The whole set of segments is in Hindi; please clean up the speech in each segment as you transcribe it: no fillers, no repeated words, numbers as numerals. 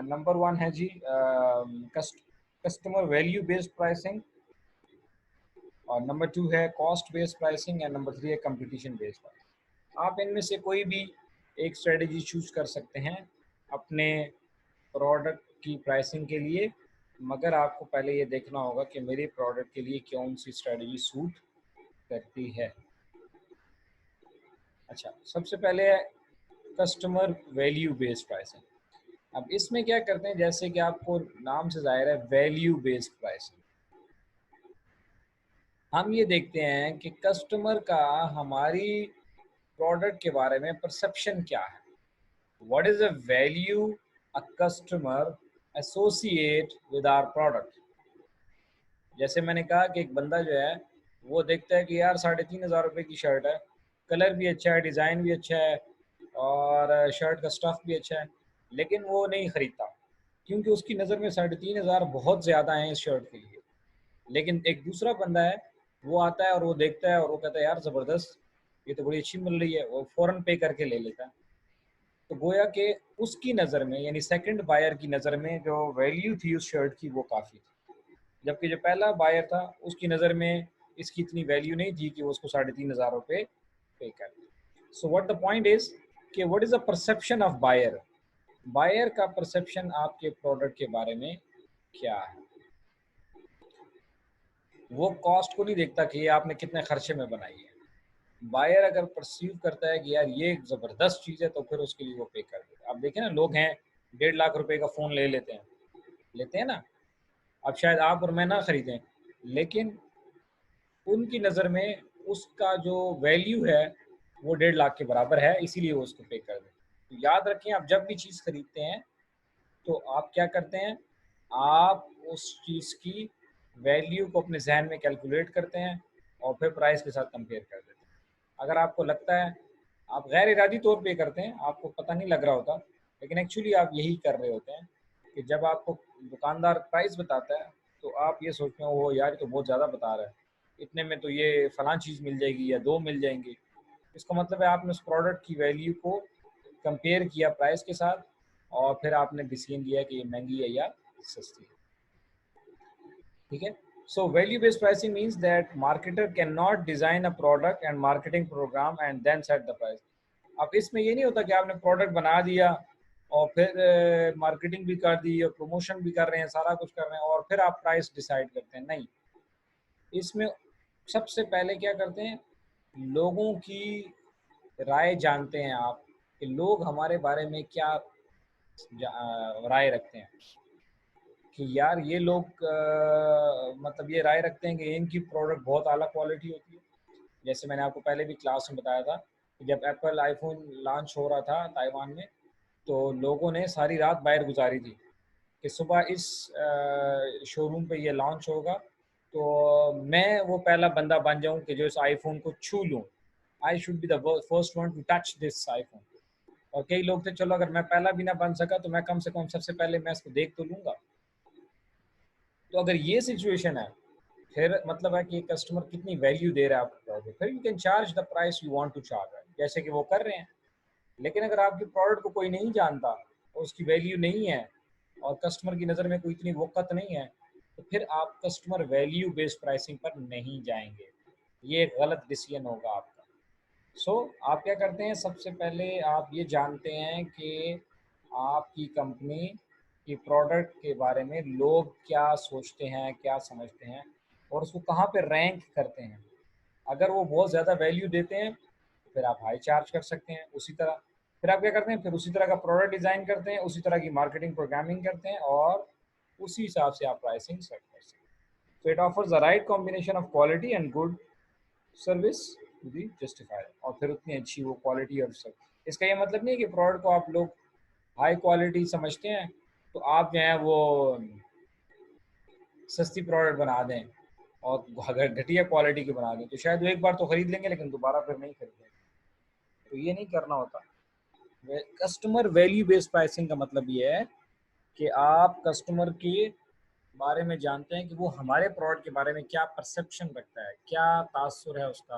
नंबर वन है जी कस्टमर वैल्यू बेस्ड प्राइसिंग, और नंबर टू है cost based pricing, and number three है कंपटीशन बेस्ड प्राइसिंग। आप इनमें से कोई भी एक स्ट्रेटजी चूज कर सकते हैं अपने प्रोडक्ट की प्राइसिंग के लिए, मगर आपको पहले ये देखना होगा कि मेरे प्रोडक्ट के लिए कौन सी स्ट्रेटजी सूट करती है। अच्छा, सबसे पहले है कस्टमर वैल्यू बेस्ड प्राइसिंग। अब इसमें क्या करते हैं, जैसे कि आपको नाम से जाहिर है वैल्यू बेस्ड प्राइसिंग, हम ये देखते हैं कि कस्टमर का हमारी प्रोडक्ट के बारे में परसेप्शन क्या है। What is the value a customer associate with our product. जैसे मैंने कहा कि एक बंदा जो है वो देखता है कि यार 3,500 रुपये की शर्ट है, कलर भी अच्छा है, डिज़ाइन भी अच्छा है, और शर्ट का स्टफ़ भी अच्छा है, लेकिन वो नहीं ख़रीदता क्योंकि उसकी नज़र में 3,500 बहुत ज़्यादा हैं इस शर्ट के लिए। लेकिन एक दूसरा बंदा है, वो आता है और वो देखता है और वो कहता है यार ज़बरदस्त, ये तो बड़ी अच्छी मिल रही है, वो फ़ौरन पे करके ले लेता है। तो गोया कि उसकी नज़र में, यानी सेकंड बायर की नज़र में जो वैल्यू थी उस शर्ट की वो काफ़ी थी, जबकि जो पहला बायर था उसकी नज़र में इसकी इतनी वैल्यू नहीं थी कि वो उसको 3,500 रुपये पे कर। So what the point is कि what is the perception of buyer. Buyer का परसेप्शन आपके प्रोडक्ट के बारे में क्या है। वो कॉस्ट को नहीं देखता कि ये आपने कितने खर्चे में बनाई है। बायर अगर परसीव करता है कि यार ये ज़बरदस्त चीज़ है तो फिर उसके लिए वो पे कर देता है। आप देखें ना, लोग हैं 1.5 लाख रुपए का फ़ोन लेते हैं ना। अब शायद आप और मैं ना खरीदें, लेकिन उनकी नज़र में उसका जो वैल्यू है वो 1.5 लाख के बराबर है, इसीलिए वो उसको पे कर दें। तो याद रखें, आप जब भी चीज़ खरीदते हैं तो आप क्या करते हैं, आप उस चीज़ की वैल्यू को अपने जहन में कैलकुलेट करते हैं और फिर प्राइस के साथ कंपेयर कर देते हैं। अगर आपको लगता है, आप गैर इरादी तौर पे करते हैं, आपको पता नहीं लग रहा होता, लेकिन एक्चुअली आप यही कर रहे होते हैं कि जब आपको दुकानदार प्राइस बताता है तो आप ये सोचते हो वो यार ये तो बहुत ज़्यादा बता रहा है, इतने में तो ये फलां चीज़ मिल जाएगी या दो मिल जाएंगी। इसका मतलब है आपने उस प्रोडक्ट की वैल्यू को कंपेयर किया प्राइस के साथ और फिर आपने डिसीजन लिया कि ये महंगी है या सस्ती है। ठीक है। So value based pricing means that marketer can not design a product and marketing program and then set the price. अब इसमें ये नहीं होता कि आपने प्रोडक्ट बना दिया और फिर मार्केटिंग भी कर दी और प्रमोशन भी कर रहे हैं, सारा कुछ कर रहे हैं और फिर आप प्राइस डिसाइड करते हैं। नहीं, इसमें सबसे पहले क्या करते हैं, लोगों की राय जानते हैं आप कि लोग हमारे बारे में क्या राय रखते हैं। कि यार ये लोग मतलब ये राय रखते हैं कि इनकी प्रोडक्ट बहुत आला क्वालिटी होती है। जैसे मैंने आपको पहले भी क्लास में बताया था कि जब एप्पल आईफोन लॉन्च हो रहा था ताइवान में, तो लोगों ने सारी रात बाहर गुजारी थी कि सुबह इस शोरूम पे ये लॉन्च होगा तो मैं वो पहला बंदा बन जाऊं कि जो इस आईफोन को छू लूं। I should be the first one two touch this iPhone. और कई लोग थे, चलो अगर मैं पहला भी ना बन सका तो मैं कम से कम सबसे पहले मैं इसको देख तो लूंगा। तो अगर ये सिचुएशन है, फिर मतलब है कि कस्टमर कितनी वैल्यू दे रहा है आपके प्रोडक्ट, फिर you can charge the price you want to charge, जैसे कि वो कर रहे हैं। लेकिन अगर आपके प्रोडक्ट को कोई नहीं जानता और उसकी वैल्यू नहीं है और कस्टमर की नज़र में कोई इतनी वक़्त नहीं है, तो फिर आप कस्टमर वैल्यू बेस्ड प्राइसिंग पर नहीं जाएंगे। ये एक गलत डिसीजन होगा आपका। आप क्या करते हैं, सबसे पहले आप ये जानते हैं कि आपकी कंपनी की प्रोडक्ट के बारे में लोग क्या सोचते हैं, क्या समझते हैं और उसको कहाँ पे रैंक करते हैं। अगर वो बहुत ज़्यादा वैल्यू देते हैं तो फिर आप हाई चार्ज कर सकते हैं। उसी तरह फिर आप क्या करते हैं, फिर उसी तरह का प्रोडक्ट डिज़ाइन करते हैं, उसी तरह की मार्केटिंग प्रोग्रामिंग करते हैं और उसी हिसाब से आप प्राइसिंग सेट कर सकते हैं। So it offers the right combination of quality and good service to be justified, और फिर उतनी अच्छी वो क्वालिटी और सब। इसका ये मतलब नहीं है कि प्रोडक्ट को आप लोग हाई क्वालिटी समझते हैं तो आप जो है वो सस्ती प्रोडक्ट बना दें और अगर घटिया क्वालिटी की बना दें तो शायद वो एक बार तो खरीद लेंगे लेकिन दोबारा फिर नहीं खरीदेंगे। तो ये नहीं करना होता। कस्टमर वैल्यू बेस्ड प्राइसिंग का मतलब ये है कि आप कस्टमर के बारे में जानते हैं कि वो हमारे प्रोडक्ट के बारे में क्या परसेप्शन रखता है, क्या तासुर है उसका,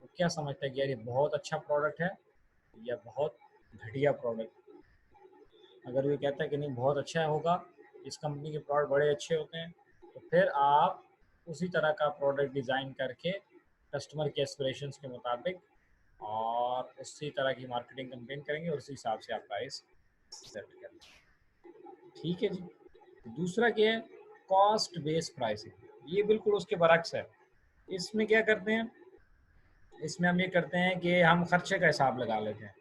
वो क्या समझता है कि यार ये बहुत अच्छा प्रोडक्ट है या बहुत घटिया प्रोडक्ट। अगर वो कहता है कि नहीं बहुत अच्छा होगा, इस कंपनी के प्रोडक्ट बड़े अच्छे होते हैं, तो फिर आप उसी तरह का प्रोडक्ट डिज़ाइन करके कस्टमर के एस्पिरेशंस के मुताबिक और उसी तरह की मार्केटिंग कैंपेन करेंगे और उसी हिसाब से आप प्राइस सेट करेंगे। ठीक है जी। दूसरा क्या है, कॉस्ट बेस्ड प्राइसिंग। ये बिल्कुल उसके बरक्स है। इसमें क्या करते हैं, इसमें हम ये करते हैं कि हम खर्चे का हिसाब लगा लेते हैं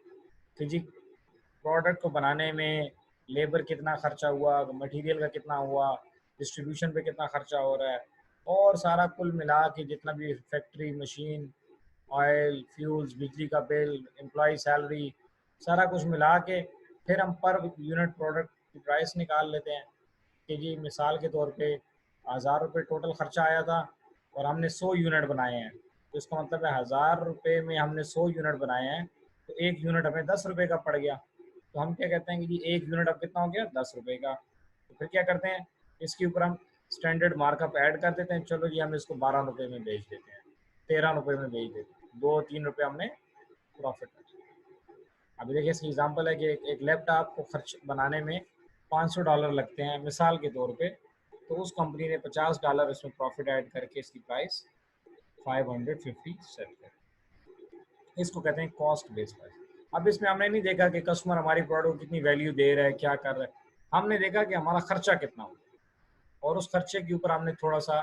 कि जी प्रोडक्ट को बनाने में लेबर कितना खर्चा हुआ, मटेरियल का कितना हुआ, डिस्ट्रीब्यूशन पे कितना खर्चा हो रहा है, और सारा कुल मिला के जितना भी फैक्ट्री, मशीन, ऑयल, फ्यूल्स, बिजली का बिल, एम्प्लॉय सैलरी, सारा कुछ मिला के फिर हम पर यूनिट प्रोडक्ट की प्राइस निकाल लेते हैं कि जी मिसाल के तौर पे 1000 रुपये टोटल खर्चा आया था और हमने 100 यूनिट बनाए हैं, तो इसका मतलब है 1000 रुपये में हमने 100 यूनिट बनाए हैं, तो एक यूनिट हमें 10 रुपये का पड़ गया। तो हम क्या कहते हैं कि जी एक यूनिट अब कितना हो गया, 10 रुपये का। तो फिर क्या करते हैं, इसके ऊपर हम स्टैंडर्ड मार्कअप ऐड कर देते हैं, चलो जी हम इसको 12 रुपये में बेच देते हैं, 13 रुपये में बेच देते हैं, 2-3 रुपये हमने प्रॉफिट। अभी देखिए इसकी एग्जांपल है कि एक लैपटॉप को खर्च बनाने में $500 लगते हैं मिसाल के तौर पे, तो उस कंपनी ने $50 इसमें प्रॉफिट ऐड करके इसकी प्राइस 550 सेट कर। इसको कहते हैं कॉस्ट बेस्ड प्राइस। अब इसमें हमने नहीं देखा कि कस्टमर हमारी प्रोडक्ट को कितनी वैल्यू दे रहा है, क्या कर रहा है, हमने देखा कि हमारा खर्चा कितना हो, और उस खर्चे के ऊपर हमने थोड़ा सा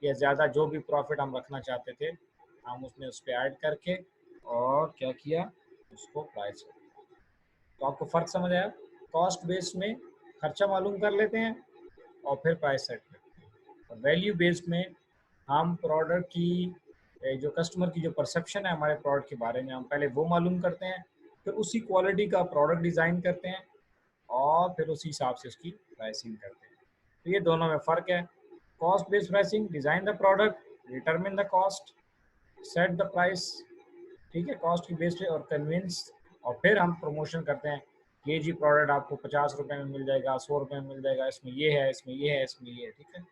या ज़्यादा जो भी प्रॉफिट हम रखना चाहते थे, हम उसने उस पर ऐड करके और क्या किया, उसको प्राइस। तो आपको फ़र्क समझ आया, कॉस्ट बेस्ड में खर्चा मालूम कर लेते हैं और फिर प्राइस सेट करते हैं, और वैल्यू बेस्ड में हम प्रोडक्ट की जो कस्टमर की जो परसेप्शन है हमारे प्रोडक्ट के बारे में, हम पहले वो मालूम करते हैं, फिर उसी क्वालिटी का प्रोडक्ट डिज़ाइन करते हैं और फिर उसी हिसाब से उसकी प्राइसिंग करते हैं। तो ये दोनों में फ़र्क है। Cost based pricing, design the product, determine the cost, set the price, ठीक है, कॉस्ट की बेस्ड पे, और कन्विंस, और फिर हम प्रमोशन करते हैं, ये जी प्रोडक्ट आपको 50 रुपये में मिल जाएगा, 100 रुपये में मिल जाएगा, इसमें ये है, इसमें ये है, इसमें ये है, ठीक है।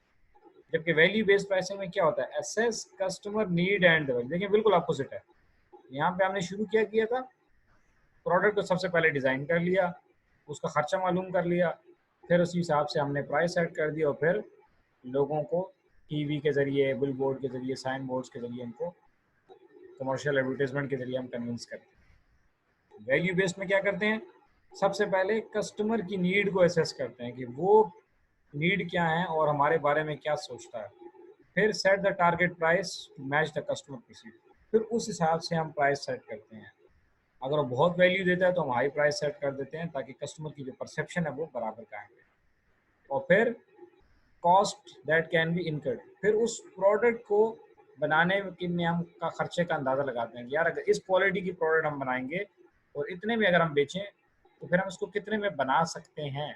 जबकि वैल्यू बेस्ड प्राइसिंग में क्या होता है, assess customer need and value. देखिए बिल्कुल अपोजिट है। यहाँ पे हमने शुरू क्या किया था, प्रोडक्ट को सबसे पहले डिज़ाइन कर लिया, उसका खर्चा मालूम कर लिया, फिर उसी हिसाब से हमने प्राइस सेट कर दिया, और फिर लोगों को टीवी के ज़रिए, बिल बोर्ड के ज़रिए, साइन बोर्ड्स के ज़रिए, उनको कमर्शियल एडवर्टीजमेंट के ज़रिए हम कन्विंस करते हैं। वैल्यू बेस्ड में क्या करते हैं, सबसे पहले कस्टमर की नीड को एसेस करते हैं कि वो नीड क्या है और हमारे बारे में क्या सोचता है, फिर set the target price to match the customer perceive, फिर उस हिसाब से हम प्राइस सेट करते हैं। अगर वो बहुत वैल्यू देता है तो हम हाई प्राइस सेट कर देते हैं ताकि कस्टमर की जो परसेप्शन है वो बराबर कायम रहे। और फिर cost that can be incurred, फिर उस प्रोडक्ट को बनाने में हम का खर्चे का अंदाज़ा लगाते हैं कि यार अगर इस क्वालिटी की प्रोडक्ट हम बनाएंगे और इतने में अगर हम बेचें, तो फिर हम इसको कितने में बना सकते हैं।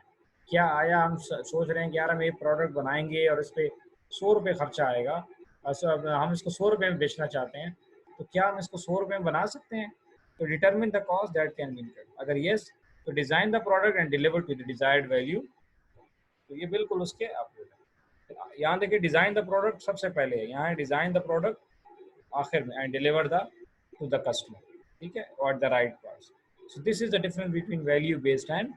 क्या आया हम सोच रहे हैं कि यार हम ये प्रोडक्ट बनाएंगे और इस पर 100 रुपये खर्चा आएगा, हम इसको 100 रुपये में बेचना चाहते हैं, तो क्या हम इसको 100 रुपये में बना सकते हैं। तो determine the cost that can be incurred, अगर येस तो design the product and deliver to the desired value. तो ये बिल्कुल उसके अपोजिट है। यहाँ देखिए डिज़ाइन द प्रोडक्ट सबसे पहले है, यहाँ है डिज़ाइन द प्रोडक्ट आखिर में, and deliver the to the customer, ठीक है, और the right price. So this is the difference between value based and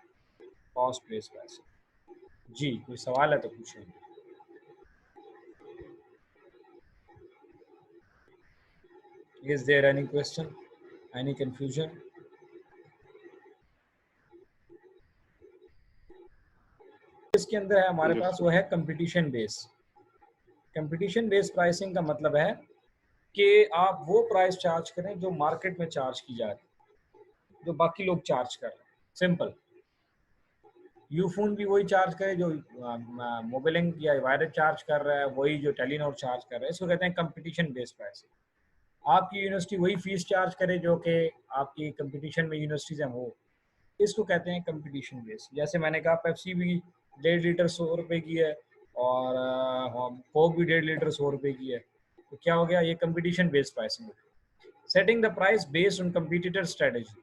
cost based pricing. जी कोई सवाल है तो पूछें। Is there any question, any confusion. इसके अंदर है हमारे पास वो है competition base. Competition based pricing का मतलब है कि आप वो प्राइस चार्ज करें जो मार्केट में चार्ज की जा रही है, जो बाकी लोग चार्ज कर रहे हैं। सिंपल, यूफोन भी वही चार्ज करे जो मोबिलिंग या वायरस चार्ज कर रहा है, वही जो टेलीनॉर चार्ज कर रहा है, इसको कहते हैं कंपटीशन बेस्ड प्राइसिंग। आपकी यूनिवर्सिटी वही फीस चार्ज करे जो कि आपकी कंपटीशन में यूनिवर्सिटीज़ हैं वो, इसको कहते हैं कंपटीशन बेस्ड। जैसे मैंने कहा पेप्सी भी 1.5 लीटर 100 रुपये की है, और कोक भी 1.5 लीटर 100 रुपये की है, तो क्या हो गया, ये competition based pricing. Setting the price based on competitor strategy,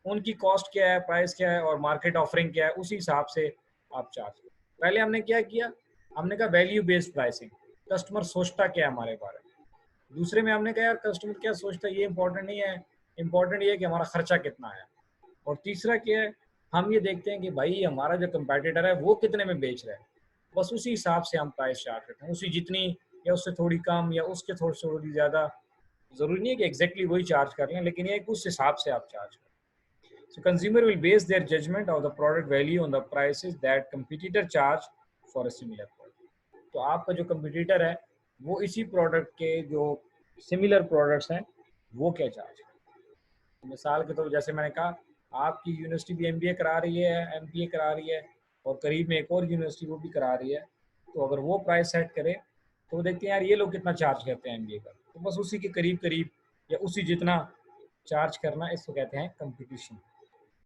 उनकी कॉस्ट क्या है, प्राइस क्या है और मार्केट ऑफरिंग क्या है, उसी हिसाब से आप चार्ज करें। पहले हमने क्या किया, हमने कहा वैल्यू बेस्ड प्राइसिंग, कस्टमर सोचता क्या है हमारे बारे में। दूसरे में हमने कहा यार कस्टमर क्या सोचता है ये इंपॉर्टेंट नहीं है, इंपॉर्टेंट ये है कि हमारा खर्चा कितना है। और तीसरा क्या है, हम ये देखते हैं कि भाई हमारा जो कंपेटिटर है वो कितने में बेच रहा है, बस उसी हिसाब से हम प्राइस चार्ज करते हैं, उसी जितनी या उससे थोड़ी कम या उसके थोड़ी ज़्यादा। ज़रूरी नहीं है कि एग्जैक्टली वही चार्ज कर लें, लेकिन ये उस हिसाब से आप चार्ज करें। So consumer will base their judgement of the product value on the prices that competitor charge for a similar product. तो आपका जो कंपटीटर है वो इसी प्रोडक्ट के जो सिमिलर प्रोडक्ट्स हैं वो क्या चार्ज करते हैं। मिसाल के तौर जैसे मैंने कहा, आपकी यूनिवर्सिटी भी एमबीए करा रही है, एमबीए करा रही है, और करीब में एक और यूनिवर्सिटी वो भी करा रही है। तो अगर वो प्राइस सेट करे तो वो देखते हैं यार ये लोग कितना चार्ज करते हैं एमबीए का, तो बस उसी के करीब करीब या उसी जितना चार्ज करना, इसको कहते हैं कंपटीशन।